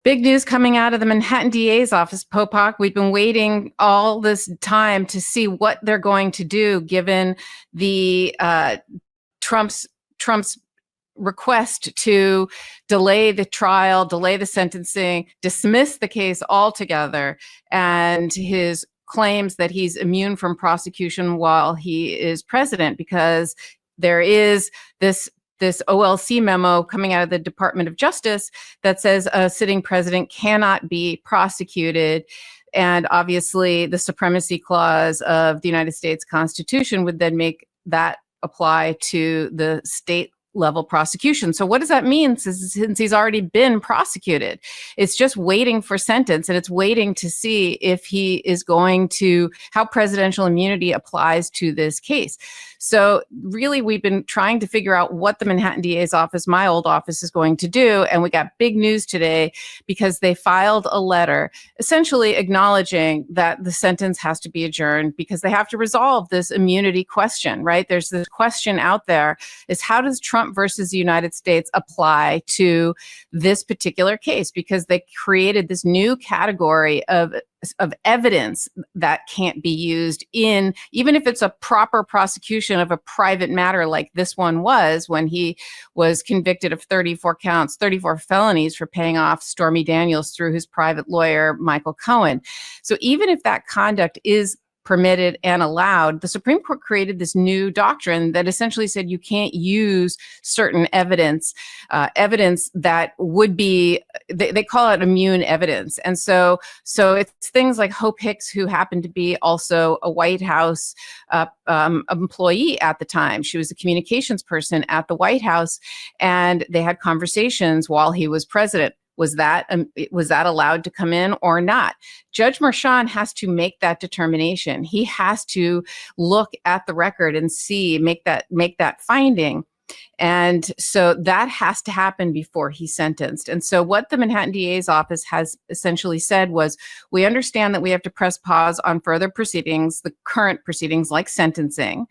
Big news coming out of the Manhattan DA's office, Popok. We've been waiting all this time to see what they're going to do, given the Trump's request to delay the trial, delay the sentencing, dismiss the case altogether, and his claims that he's immune from prosecution while he is president, because there is this OLC memo coming out of the Department of Justice that says a sitting president cannot be prosecuted. And obviously, the supremacy clause of the United States Constitution would then make that apply to the state level prosecution. So what does that mean since he's already been prosecuted? It's just waiting for sentence, and it's waiting to see if he is going to, how presidential immunity applies to this case. So really, we've been trying to figure out what the Manhattan DA's office, my old office, is going to do. And we got big news today because they filed a letter essentially acknowledging that the sentence has to be adjourned because they have to resolve this immunity question, right? There's this question out there is, how does Trump versus the United States apply to this particular case? Because they created this new category of evidence that can't be used in, even if it's a proper prosecution of a private matter like this one was, when he was convicted of 34 counts, 34 felonies for paying off Stormy Daniels through his private lawyer, Michael Cohen. So even if that conduct is permitted and allowed, the Supreme Court created this new doctrine that essentially said you can't use certain evidence that would be, they call it immune evidence. And so it's things like Hope Hicks, who happened to be also a White House employee at the time. She was a communications person at the White House, and they had conversations while he was president. Was that allowed to come in or not? Judge Merchan has to make that determination. He has to look at the record and make that finding. And so that has to happen before he's sentenced. And so what the Manhattan DA's office has essentially said was, we understand that we have to press pause on further proceedings, the current proceedings like sentencing,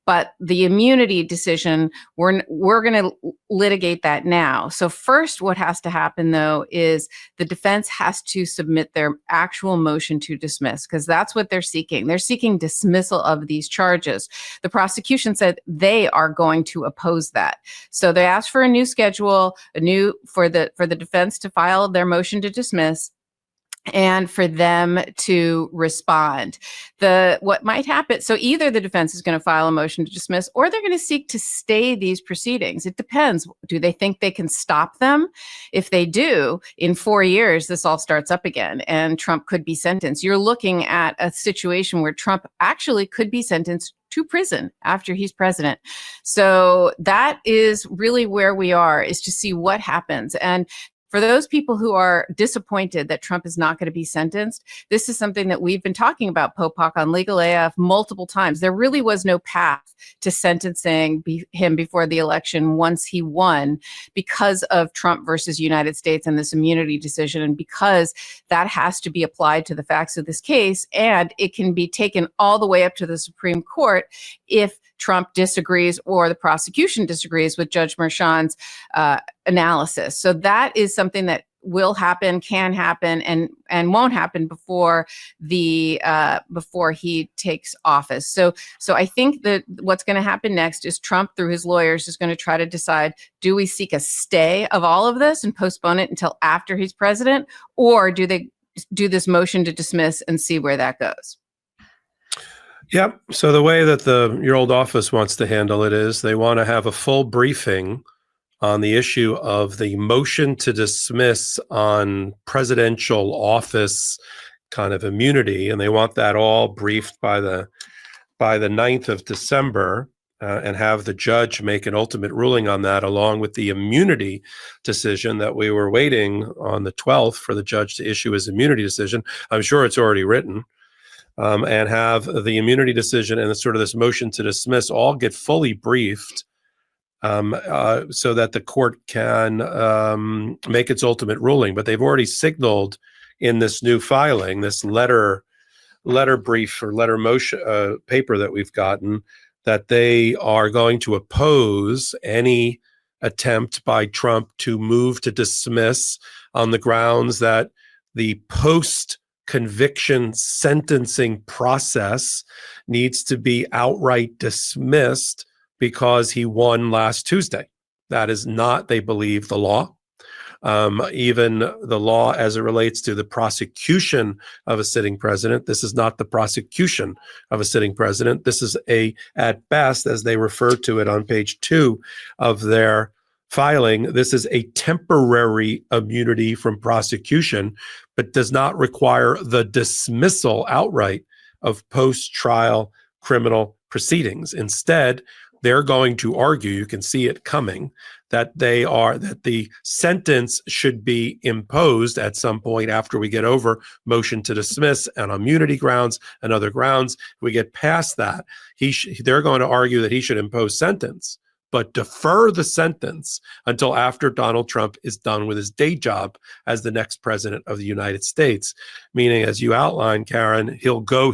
but the immunity decision, we're going to litigate that now. So first, what has to happen, though, is the defense has to submit their actual motion to dismiss, because that's what they're seeking. They're seeking dismissal of these charges. The prosecution said they are going to oppose that. So they asked for a new schedule, for the defense to file their motion to dismiss, and for them to respond. What might happen, so either the defense is going to file a motion to dismiss, or they're going to seek to stay these proceedings. It depends. Do they think they can stop them? If they do, in 4 years, this all starts up again, and Trump could be sentenced. You're looking at a situation where Trump actually could be sentenced to prison after he's president. So that is really where we are, is to see what happens. And for those people who are disappointed that Trump is not going to be sentenced, this is something that we've been talking about, Popok, on Legal AF multiple times. There really was no path to sentencing him before the election once he won, because of Trump versus United States and this immunity decision, and because that has to be applied to the facts of this case, and it can be taken all the way up to the Supreme Court if Trump disagrees or the prosecution disagrees with Judge Merchan's analysis. So that is something that will happen, can happen, and won't happen before he takes office. So I think that what's going to happen next is Trump, through his lawyers, is going to try to decide, do we seek a stay of all of this and postpone it until after he's president, or do they do this motion to dismiss and see where that goes? Yep. So the way that your old office wants to handle it is they want to have a full briefing on the issue of the motion to dismiss on presidential office kind of immunity, and they want that all briefed by the 9th of December, and have the judge make an ultimate ruling on that, along with the immunity decision that we were waiting on the 12th for the judge to issue his immunity decision. I'm sure it's already written. And have the immunity decision and this motion to dismiss all get fully briefed, so that the court can make its ultimate ruling. But they've already signaled in this new filing, this letter brief or letter motion paper that we've gotten, that they are going to oppose any attempt by Trump to move to dismiss on the grounds that the post-conviction sentencing process needs to be outright dismissed because he won last Tuesday. That is not, they believe, the law. Even the law as it relates to the prosecution of a sitting president. This is not the prosecution of a sitting president. This is at best, as they refer to it on page 2 of their filing, this is a temporary immunity from prosecution, but does not require the dismissal outright of post-trial criminal proceedings. Instead, they're going to argue, you can see it coming, that the sentence should be imposed at some point after we get over motion to dismiss and immunity grounds and other grounds. If we get past that, they're going to argue that he should impose sentence, but defer the sentence until after Donald Trump is done with his day job as the next president of the United States. Meaning, as you outlined, Karen, he would go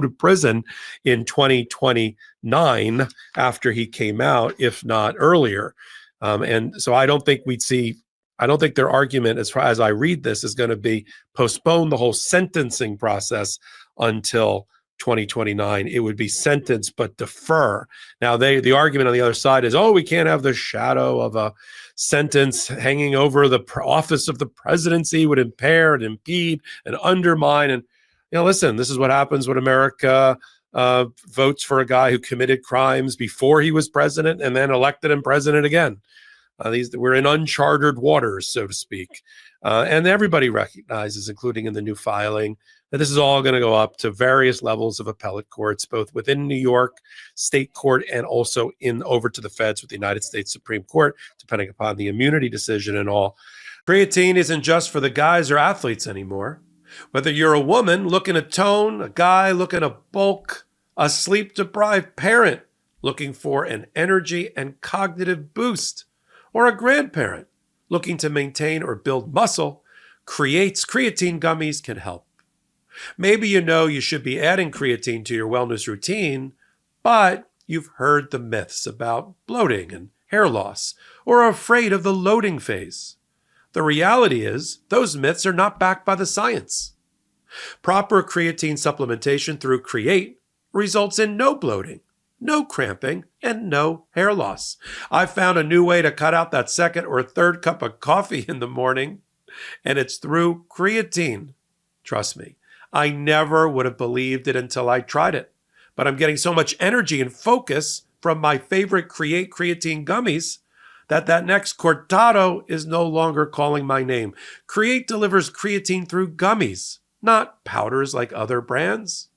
to prison in 2029 after he came out, if not earlier. And so I don't think their argument, as far as I read this, is going to be postpone the whole sentencing process until 2029. It would be sentence, but defer. Now, the argument on the other side is, we can't have the shadow of a sentence hanging over the office of the presidency, would impair and impede and undermine. And, listen, this is what happens when America votes for a guy who committed crimes before he was president and then elected him president again. We're in uncharted waters, so to speak. And everybody recognizes, including in the new filing, that this is all going to go up to various levels of appellate courts, both within New York State Court and also over to the feds with the United States Supreme Court, depending upon the immunity decision and all. Creatine isn't just for the guys or athletes anymore. Whether you're a woman looking to tone, a guy looking to bulk, a sleep-deprived parent looking for an energy and cognitive boost, or a grandparent looking to maintain or build muscle, creatine gummies can help. Maybe you should be adding creatine to your wellness routine, but you've heard the myths about bloating and hair loss, or are afraid of the loading phase. The reality is, those myths are not backed by the science. Proper creatine supplementation through Create results in no bloating, no cramping, and no hair loss. I found a new way to cut out that second or third cup of coffee in the morning, and it's through creatine. Trust me, I never would have believed it until I tried it. But I'm getting so much energy and focus from my favorite Create creatine gummies that next cortado is no longer calling my name. Create delivers creatine through gummies, not powders like other brands.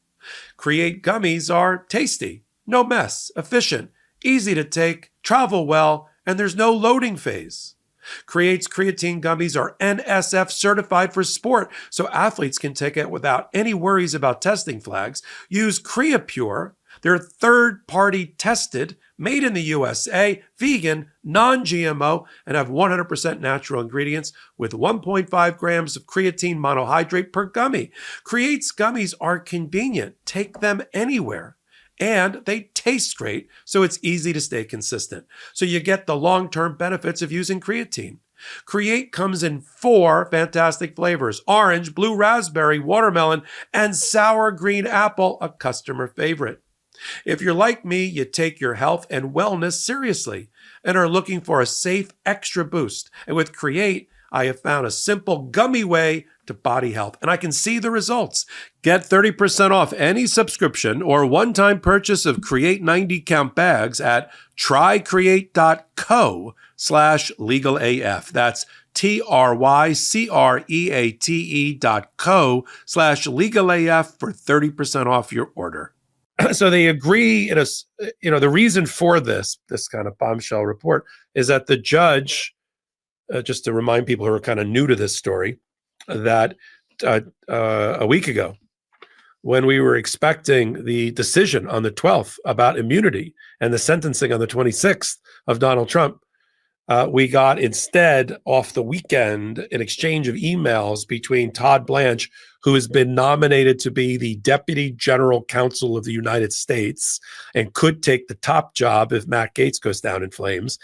Create gummies are tasty, no mess, efficient, easy to take, travel well, and there's no loading phase. Create's creatine gummies are NSF certified for sport, so athletes can take it without any worries about testing flags. Use CreaPure. They're third-party tested, made in the USA, vegan, non-GMO, and have 100% natural ingredients with 1.5 grams of creatine monohydrate per gummy. Create's gummies are convenient. Take them anywhere. And they taste great, so it's easy to stay consistent. So you get the long-term benefits of using creatine. Create comes in 4 fantastic flavors: orange, blue raspberry, watermelon, and sour green apple, a customer favorite. If you're like me, you take your health and wellness seriously and are looking for a safe extra boost. And with Create, I have found a simple gummy way to body health, and I can see the results. Get 30% off any subscription or one-time purchase of Create 90-count bags at trycreate.co/legalaf. That's trycreate.co/legalaf for 30% off your order. So they agree, the reason for this kind of bombshell report is that the judge, just to remind people who are kind of new to this story, that a week ago, when we were expecting the decision on the 12th about immunity and the sentencing on the 26th of Donald Trump, We got instead off the weekend an exchange of emails between Todd Blanche, who has been nominated to be the Deputy General Counsel of the United States and could take the top job if Matt Gaetz goes down in flames.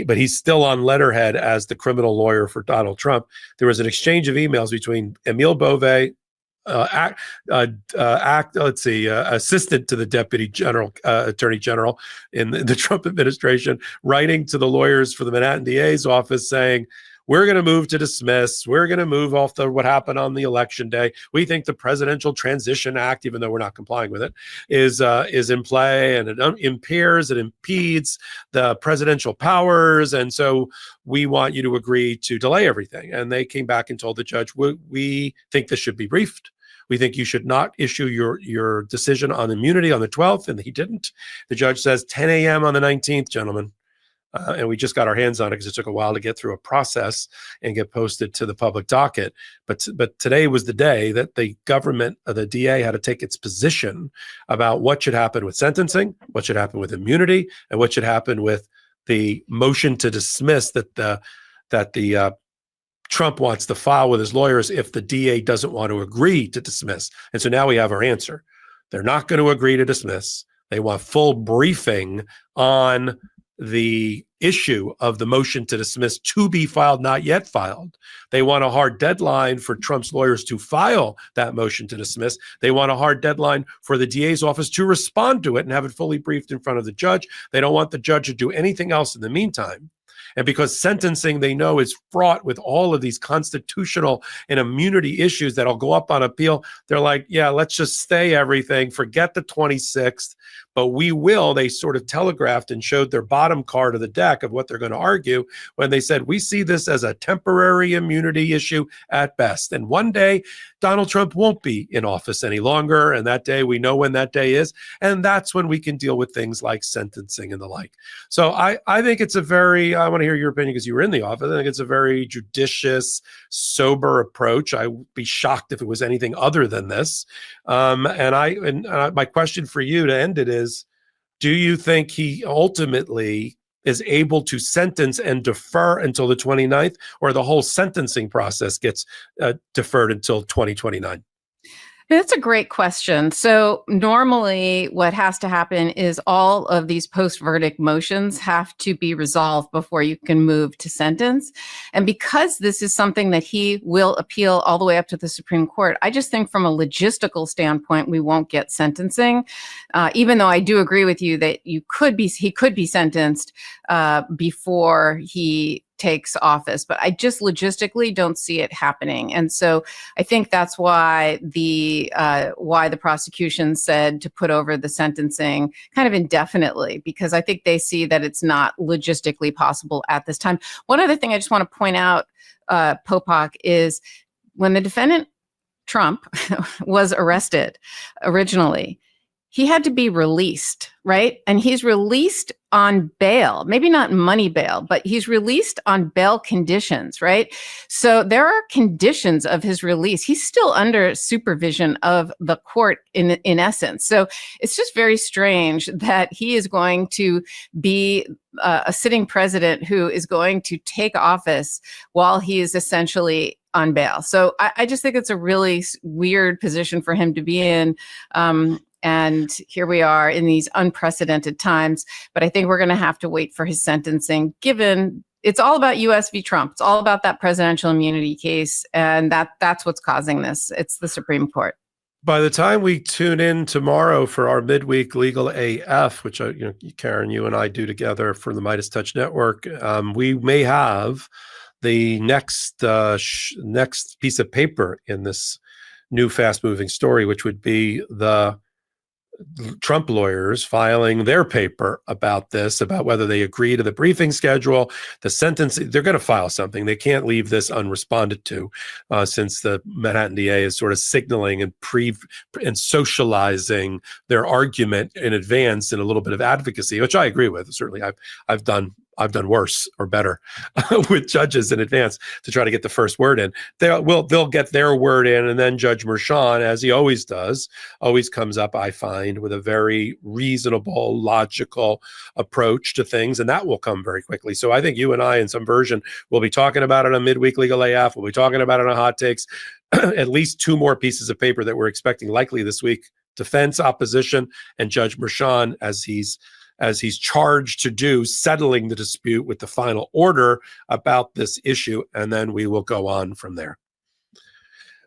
But he's still on letterhead as the criminal lawyer for Donald Trump. There was an exchange of emails between Emile Beauvais, assistant to the Deputy General Attorney General in the Trump administration, writing to the lawyers for the Manhattan DA's office saying, we're going to move to dismiss. We're going to move off what happened on the election day. We think the Presidential Transition Act, even though we're not complying with it, is in play, and it impairs, it impedes the presidential powers. And so we want you to agree to delay everything. And they came back and told the judge, we think this should be briefed. We think you should not issue your decision on immunity on the 12th, and he didn't. The judge says 10 a.m. on the 19th, gentlemen. And we just got our hands on it because it took a while to get through a process and get posted to the public docket. But today was the day that the government, the DA, had to take its position about what should happen with sentencing, what should happen with immunity, and what should happen with the motion to dismiss that the Trump wants to file with his lawyers if the DA doesn't want to agree to dismiss. And so now we have our answer. They're not going to agree to dismiss. They want full briefing on the issue of the motion to dismiss to be filed, not yet filed. They want a hard deadline for Trump's lawyers to file that motion to dismiss. They want a hard deadline for the DA's office to respond to it and have it fully briefed in front of the judge. They don't want the judge to do anything else in the meantime. And because sentencing, they know, is fraught with all of these constitutional and immunity issues that'll go up on appeal, they're like, yeah, let's just stay everything, forget the 26th, but we will. They sort of telegraphed and showed their bottom card of the deck of what they're going to argue when they said, we see this as a temporary immunity issue at best. And one day, Donald Trump won't be in office any longer. And that day, we know when that day is. And that's when we can deal with things like sentencing and the like. So I think it's I want to hear your opinion because you were in the office. I think it's a very judicious, sober approach. I would be shocked if it was anything other than this. My question for you to end it is, do you think he ultimately is able to sentence and defer until the 29th, or the whole sentencing process gets deferred until 2029? That's a great question. So normally what has to happen is all of these post-verdict motions have to be resolved before you can move to sentence. And because this is something that he will appeal all the way up to the Supreme Court, I just think from a logistical standpoint, we won't get sentencing, even though I do agree with you that he could be sentenced before he takes office, but I just logistically don't see it happening. And so I think that's why the prosecution said to put over the sentencing kind of indefinitely, because I think they see that it's not logistically possible at this time. One other thing I just want to point out, Popok, is when the defendant Trump was arrested originally, he had to be released, right? And he's released on bail, maybe not money bail, but he's released on bail conditions, right? So there are conditions of his release. He's still under supervision of the court in essence. So it's just very strange that he is going to be a sitting president who is going to take office while he is essentially on bail. So I just think it's a really weird position for him to be in. And here we are in these unprecedented times. But I think we're going to have to wait for his sentencing, given it's all about U.S. v. Trump. It's all about that presidential immunity case. And that's what's causing this. It's the Supreme Court. By the time we tune in tomorrow for our midweek Legal AF, which Karen, you and I do together for the MeidasTouch Network, we may have the next piece of paper in this new fast-moving story, which would be the Trump lawyers filing their paper about this, about whether they agree to the briefing schedule, the sentence. They're going to file something. They can't leave this unresponded to, since the Manhattan DA is sort of signaling and socializing their argument in advance in a little bit of advocacy, which I agree with. Certainly, I've done I've done worse or better with judges in advance to try to get the first word in. They'll get their word in, and then Judge Merchan, as he always does, always comes up, I find, with a very reasonable, logical approach to things, and that will come very quickly. So I think you and I, in some version, will be talking about it on Midweek Legal AF. We'll be talking about it on Hot Takes. At least 2 more pieces of paper that we're expecting likely this week: defense, opposition, and Judge Merchan, as he's charged to do, settling the dispute with the final order about this issue, and then we will go on from there.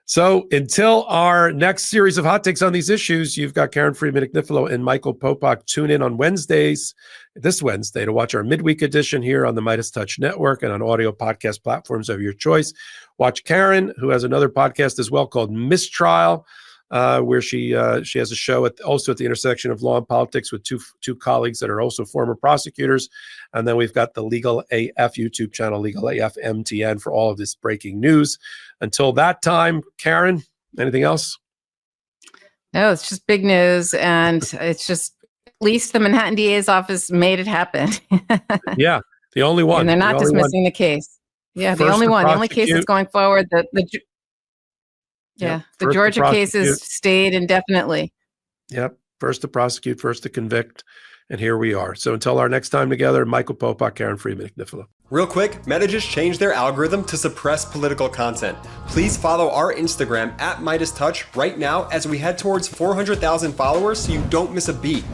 So until our next series of hot takes on these issues, you've got Karen Friedman Agnifilo and Michael Popok. Tune in on this Wednesday, to watch our midweek edition here on the MeidasTouch Network and on audio podcast platforms of your choice. Watch Karen, who has another podcast as well called Mistrial, where she has a show also at the intersection of law and politics with two colleagues that are also former prosecutors. And then we've got the Legal AF YouTube channel, Legal AF MTN, for all of this breaking news. Until that time, Karen, anything else? No, it's just big news, and it's just at least the Manhattan DA's office made it happen. Yeah, the only one. And they're not dismissing the case. Yeah, the only one. The only case that's going forward. The Georgia cases stayed indefinitely. Yep. First to prosecute, first to convict. And here we are. So until our next time together, Michael Popok, Karen Friedman Agnifilo. Real quick, Meta just changed their algorithm to suppress political content. Please follow our Instagram @MeidasTouch right now as we head towards 400,000 followers so you don't miss a beat.